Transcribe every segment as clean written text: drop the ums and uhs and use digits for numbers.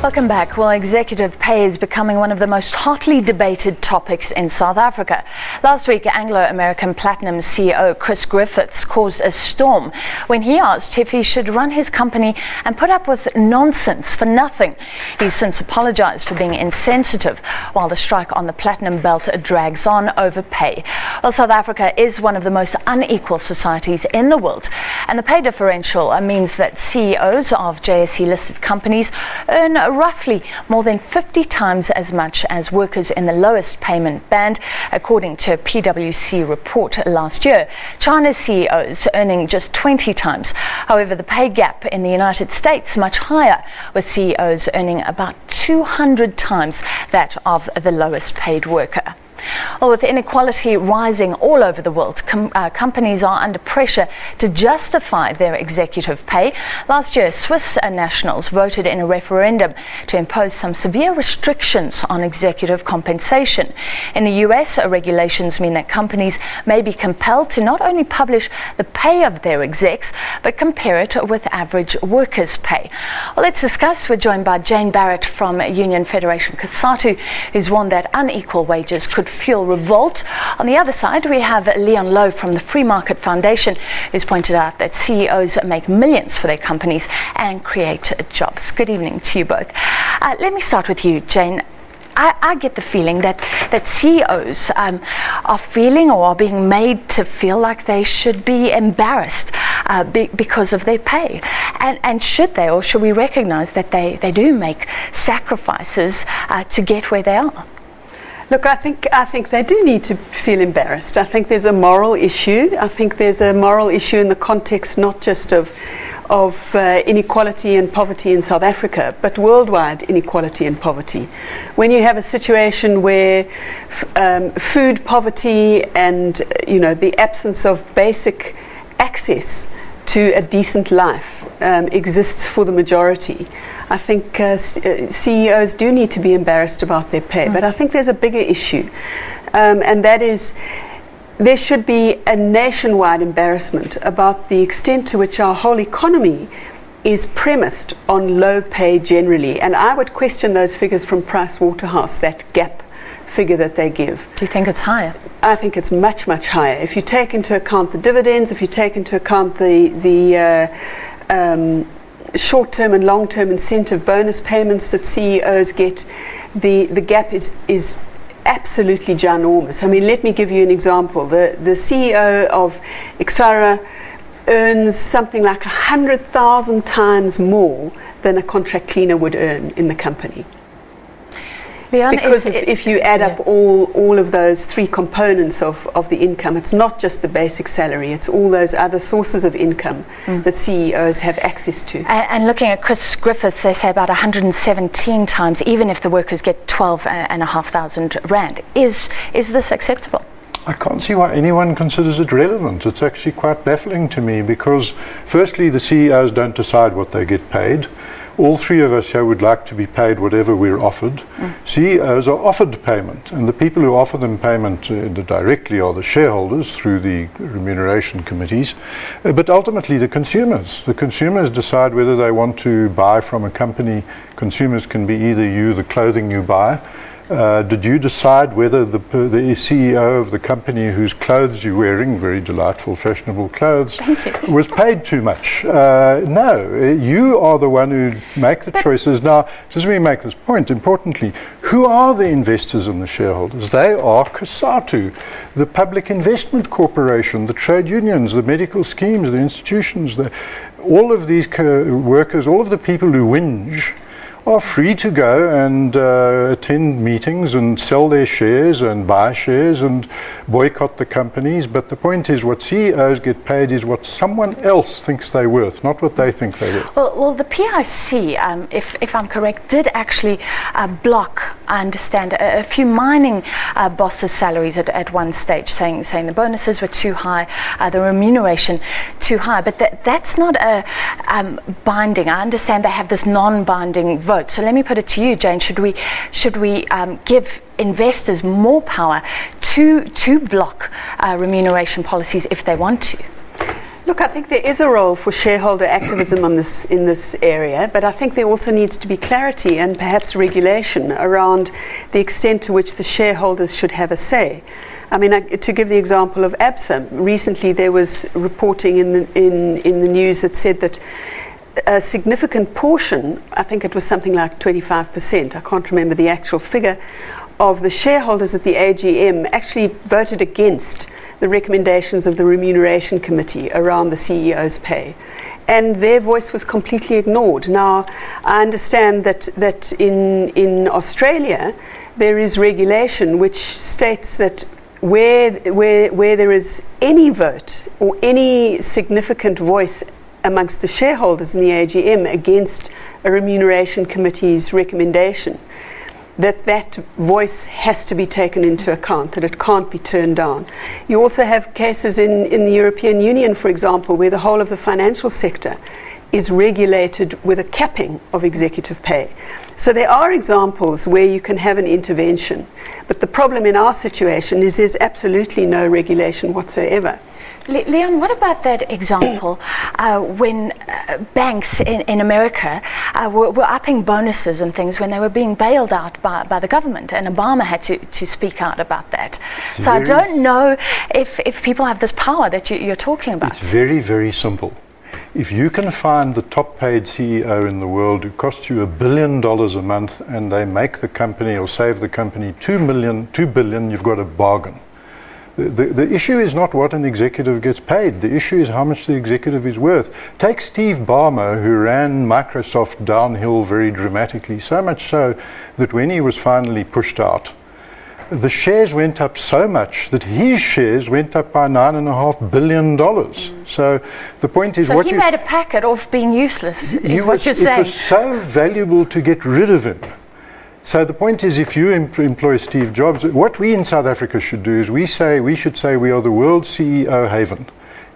Welcome back. Well, executive pay is becoming one of the most hotly debated topics in South Africa. Last week, Anglo-American Platinum CEO Chris Griffiths caused a storm when he asked if he should run his company and put up with nonsense for nothing. He's since apologised for being insensitive while the strike on the platinum belt drags on over pay. Well, South Africa is one of the most unequal societies in the world, and the pay differential means that CEOs of JSE-listed companies earn roughly more than 50 times as much as workers in the lowest payment band, according to a PwC report last year. China's CEOs earning just 20 times. However, the pay gap in the United States much higher, with CEOs earning about 200 times that of the lowest paid worker. Well, with inequality rising all over the world, companies are under pressure to justify their executive pay. Last year, Swiss nationals voted in a referendum to impose some severe restrictions on executive compensation. In the US, regulations mean that companies may be compelled to not only publish the pay of their execs, but compare it with average workers' pay. Well, let's discuss. We're joined by Jane Barrett from Union Federation COSATU, who's warned that unequal wages could fuel revolt. On the other side, we have Leon Lowe from the Free Market Foundation, who's pointed out that CEOs make millions for their companies and create jobs. Good evening to you both. Let me start with you, Jane. I get the feeling that CEOs are feeling or are being made to feel like they should be embarrassed because of their pay. And should they, or should we recognize that they do make sacrifices to get where they are? Look, I think they do need to feel embarrassed. I think there's a moral issue. I think there's a moral issue in the context not just of inequality and poverty in South Africa, but worldwide inequality and poverty. When you have a situation where food poverty and the absence of basic access to a decent life exists for the majority, I think CEOs do need to be embarrassed about their pay. But I think there's a bigger issue, and that is there should be a nationwide embarrassment about the extent to which our whole economy is premised on low pay generally. And I would question those figures from Price Waterhouse, that gap figure that they give. Do you think it's higher? I think it's much, much higher. If you take into account the dividends, if you take into account the short-term and long-term incentive bonus payments that CEOs get, the gap is absolutely ginormous. I mean, let me give you an example. The CEO of Exara earns something like 100,000 times more than a contract cleaner would earn in the company. Leon, because if you add up all of those three components of the income, it's not just the basic salary, it's all those other sources of income that CEOs have access to. And looking at Chris Griffiths, they say about 117 times, even if the workers get 12,500 rand. Is this acceptable? I can't see why anyone considers it relevant. It's actually quite baffling to me because, firstly, the CEOs don't decide what they get paid. All three of us here would like to be paid whatever we're offered. CEOs are offered payment, and the people who offer them payment directly are the shareholders through the remuneration committees, but ultimately the consumers. The consumers decide whether they want to buy from a company. Consumers can be either the clothing you buy. Did you decide whether the CEO of the company whose clothes you're wearing, very delightful, fashionable clothes, was paid too much? No, you are the one who make the choices. Now, just let me make this point, importantly, who are the investors and the shareholders? They are COSATU, the Public Investment Corporation, the trade unions, the medical schemes, the institutions, all of these workers, all of the people who whinge are free to go and attend meetings and sell their shares and buy shares and boycott the companies. But the point is, what CEOs get paid is what someone else thinks they're worth, not what they think they're worth. Well, the PIC, if I'm correct, did actually block, I understand, a few mining bosses' salaries at one stage, saying the bonuses were too high, the remuneration too high. But that's not a binding. I understand they have this non-binding vote. So let me put it to you, Jane. Should we give investors more power to block remuneration policies if they want to? Look, I think there is a role for shareholder activism in this area, but I think there also needs to be clarity and perhaps regulation around the extent to which the shareholders should have a say. I mean, to give the example of ABSA, recently there was reporting in the news that said that a significant portion, I think it was something like 25%, I can't remember the actual figure, of the shareholders at the AGM actually voted against the recommendations of the Remuneration Committee around the CEO's pay. And their voice was completely ignored. Now, I understand that in Australia, there is regulation which states that where there is any vote or any significant voice amongst the shareholders in the AGM against a Remuneration Committee's recommendation, that voice has to be taken into account, that it can't be turned down. You also have cases in the European Union, for example, where the whole of the financial sector is regulated with a capping of executive pay. So there are examples where you can have an intervention, but the problem in our situation is there's absolutely no regulation whatsoever. Leon, what about that example when banks in America were upping bonuses and things when they were being bailed out by the government, and Obama had to speak out about that? So I don't know if people have this power that you're talking about. It's very, very simple. If you can find the top paid CEO in the world who costs you $1 billion a month and they make the company or save the company $2 billion, you've got a bargain. The issue is not what an executive gets paid. The issue is how much the executive is worth. Take Steve Ballmer, who ran Microsoft downhill very dramatically, so much so that when he was finally pushed out, the shares went up so much that his shares went up by $9.5 billion. So the point is, so he made a packet of being useless, is what you're saying. It was so valuable to get rid of him. So the point is, if you employ Steve Jobs, what we in South Africa should do is we should say we are the world's CEO haven.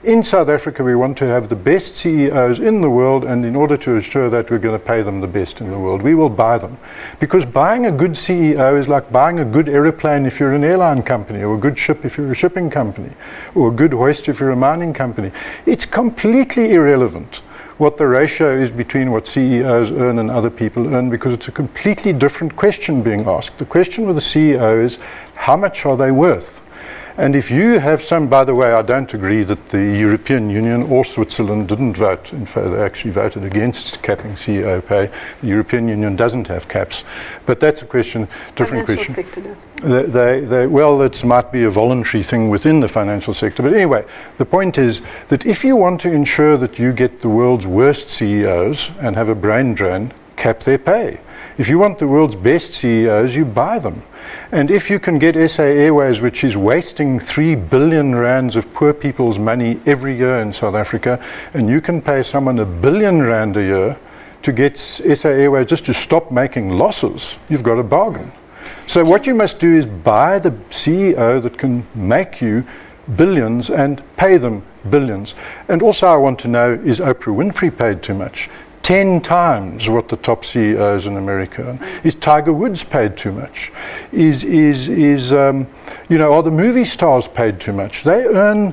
In South Africa, we want to have the best CEOs in the world, and in order to assure that, we're going to pay them the best in the world. We will buy them. Because buying a good CEO is like buying a good aeroplane if you're an airline company, or a good ship if you're a shipping company, or a good hoist if you're a mining company. It's completely irrelevant what the ratio is between what CEOs earn and other people earn, because it's a completely different question being asked. The question with the CEO is, how much are they worth? And if you have some, by the way, I don't agree that the European Union or Switzerland didn't vote. In fact, they actually voted against capping CEO pay. The European Union doesn't have caps. But that's a question, different question. Financial sector does. Well, it might be a voluntary thing within the financial sector. But anyway, the point is that if you want to ensure that you get the world's worst CEOs and have a brain drain, cap their pay. If you want the world's best CEOs, you buy them. And if you can get SA Airways, which is wasting 3 billion rands of poor people's money every year in South Africa, and you can pay someone R1 billion a year to get SA Airways just to stop making losses, you've got a bargain. So what you must do is buy the CEO that can make you billions and pay them billions. And also I want to know, is Oprah Winfrey paid too much? 10 times what the top CEOs in America earn. Is Tiger Woods paid too much? Are the movie stars paid too much? They earn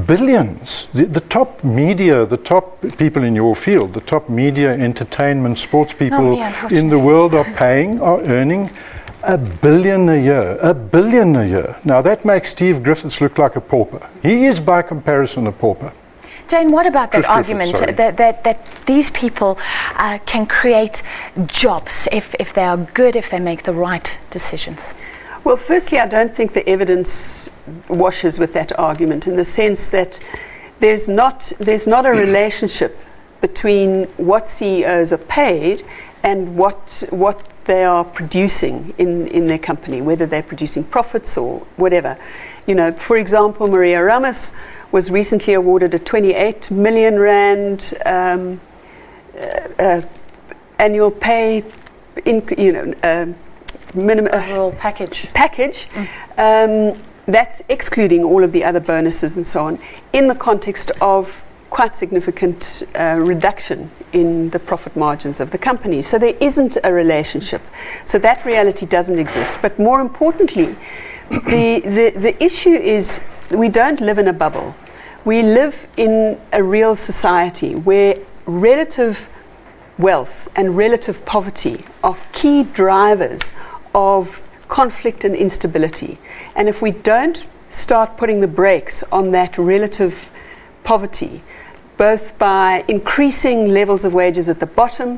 billions. The top media, the top people in your field, the top media, entertainment, sports people in the world are earning $1 billion a year. $1 billion a year. Now that makes Steve Griffiths look like a pauper. He is by comparison a pauper. Jane, what about that argument that these people can create jobs if they are good, if they make the right decisions? Well, firstly, I don't think the evidence washes with that argument, in the sense that there's not a relationship between what CEOs are paid and what they are producing in their company, whether they're producing profits or whatever. For example, Maria Ramos was recently awarded a 28 million rand annual pay, minimum overall package. That's excluding all of the other bonuses and so on, in the context of quite significant reduction in the profit margins of the company. So there isn't a relationship. So that reality doesn't exist. But more importantly, the issue is we don't live in a bubble. We live in a real society where relative wealth and relative poverty are key drivers of conflict and instability. And if we don't start putting the brakes on that relative poverty, both by increasing levels of wages at the bottom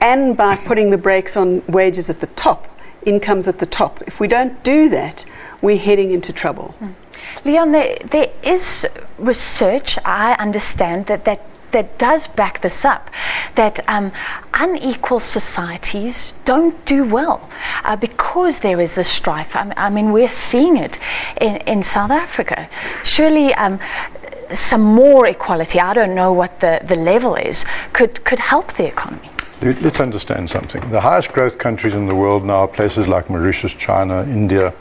and by putting the brakes on wages at the top, incomes at the top, if we don't do that, we're heading into trouble. Leon, there is research, I understand, that does back this up, that unequal societies don't do well because there is this strife. I mean, we're seeing it in South Africa. Surely some more equality, I don't know what the level is, could help the economy. Let's understand something. The highest growth countries in the world now are places like Mauritius, China, India,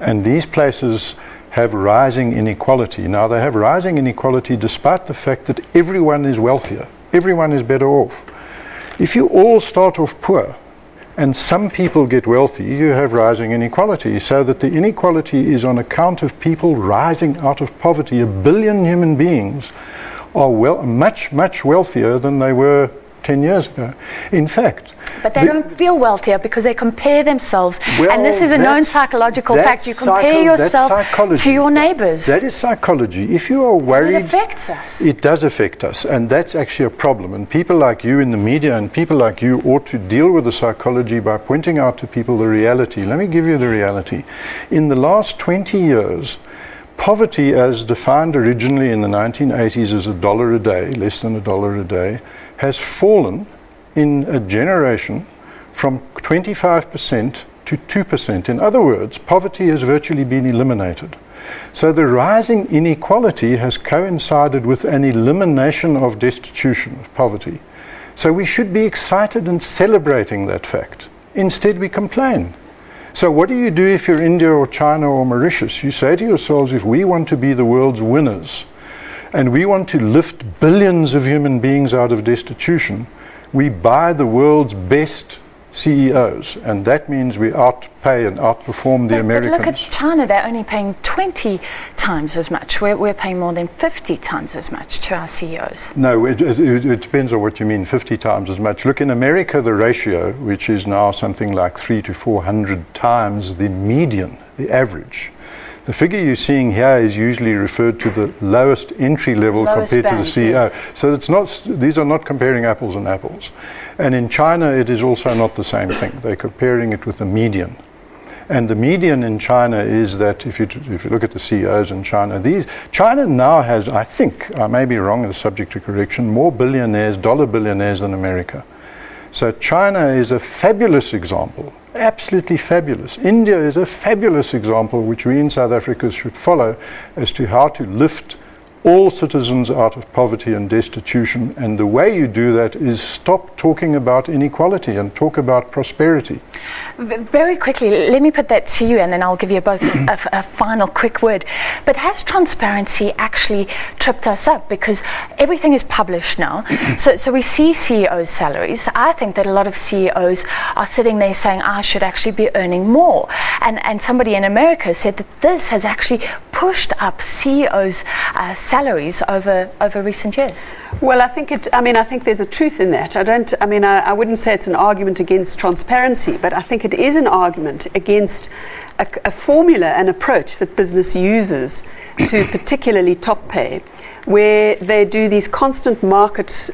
and these places have rising inequality. Now, they have rising inequality despite the fact that everyone is wealthier. Everyone is better off. If you all start off poor and some people get wealthy, you have rising inequality, so that the inequality is on account of people rising out of poverty. 1 billion human beings are much, much wealthier than they were 10 years ago. In fact, but they don't feel wealthier because they compare themselves, and this is a known psychological fact. You compare yourself to your neighbors. That is psychology. If you are worried, it affects us. It does affect us, and that's actually a problem. And people like you in the media and people like you ought to deal with the psychology by pointing out to people the reality. Let me give you the reality. In the last 20 years, poverty, as defined originally in the 1980s as $1 a day, less than $1 a day, has fallen in a generation from 25% to 2%. In other words, poverty has virtually been eliminated. So the rising inequality has coincided with an elimination of destitution, of poverty. So we should be excited and celebrating that fact. Instead, we complain. So what do you do if you're India or China or Mauritius? You say to yourselves, if we want to be the world's winners, and we want to lift billions of human beings out of destitution, we buy the world's best CEOs, and that means we outpay and outperform the Americans. But look at China, they're only paying 20 times as much. We're paying more than 50 times as much to our CEOs. No, it depends on what you mean, 50 times as much. Look, in America, the ratio, which is now something like 300 to 400 times the median, the average. The figure you're seeing here is usually referred to the lowest entry level compared to the CEO. Yes. So it's not; these are not comparing apples and apples. And in China, it is also not the same thing. They're comparing it with the median. And the median in China is that if you look at the CEOs in China, China now has, I think, I may be wrong, is subject to correction, more billionaires, dollar billionaires than America. So China is a fabulous example, absolutely fabulous. India is a fabulous example which we in South Africa should follow as to how to lift all citizens out of poverty and destitution. And the way you do that is stop talking about inequality and talk about prosperity. Very quickly, let me put that to you, and then I'll give you both a final quick word. But has transparency actually tripped us up? Because everything is published now. So we see CEOs' salaries. I think that a lot of CEOs are sitting there saying, I should actually be earning more. And somebody in America said that this has actually pushed up CEOs' salaries over recent years. Well, I think there's a truth in that. I wouldn't say it's an argument against transparency, but I think it is an argument against a formula, an approach that business uses to particularly top pay, where they do these constant market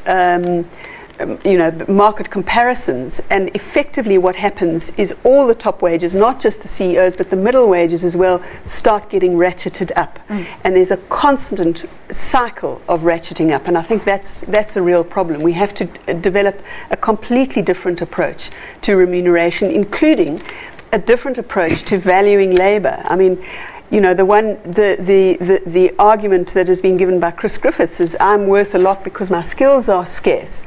comparisons, and effectively what happens is all the top wages, not just the CEOs, but the middle wages as well, start getting ratcheted up. And there's a constant cycle of ratcheting up, and I think that's a real problem. We have to develop a completely different approach to remuneration, including a different approach to valuing labor. I mean, the argument that has been given by Chris Griffiths is, I'm worth a lot because my skills are scarce.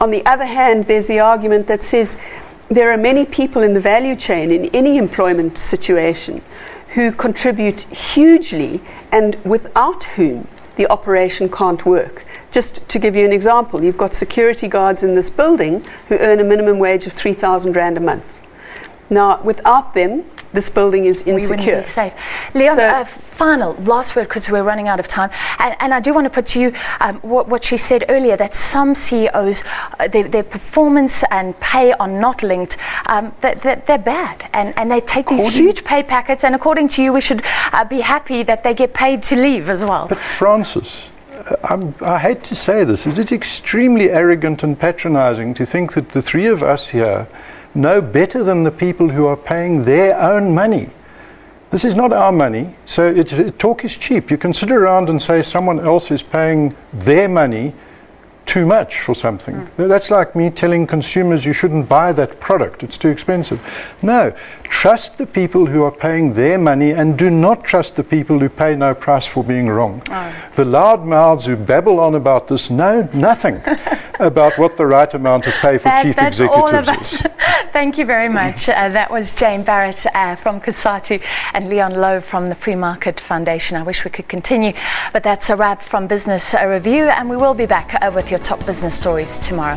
On the other hand, there's the argument that says there are many people in the value chain in any employment situation who contribute hugely and without whom the operation can't work. Just to give you an example, you've got security guards in this building who earn a minimum wage of 3,000 Rand a month. Now, without them, this building is We wouldn't insecure. be safe. Leon, So- final, last word, because we're running out of time. And I do want to put to you what she said earlier, that some CEOs, their performance and pay are not linked, that they're bad. And they take these huge pay packets, and according to you, we should be happy that they get paid to leave as well. But Francis, I hate to say this, it is extremely arrogant and patronizing to think that the three of us here know better than the people who are paying their own money. This is not our money, so talk is cheap. You can sit around and say someone else is paying their money too much for something. That's like me telling consumers you shouldn't buy that product, it's too expensive. No, trust the people who are paying their money, and do not trust the people who pay no price for being wrong. The loud mouths who babble on about this know nothing about what the right amount of pay for chief That's executives all of is. it. Thank you very much. That was Jane Barrett from Cosatu and Leon Lowe from the Free Market Foundation. I wish we could continue, but that's a wrap from Business Review, and we will be back with your top business stories tomorrow.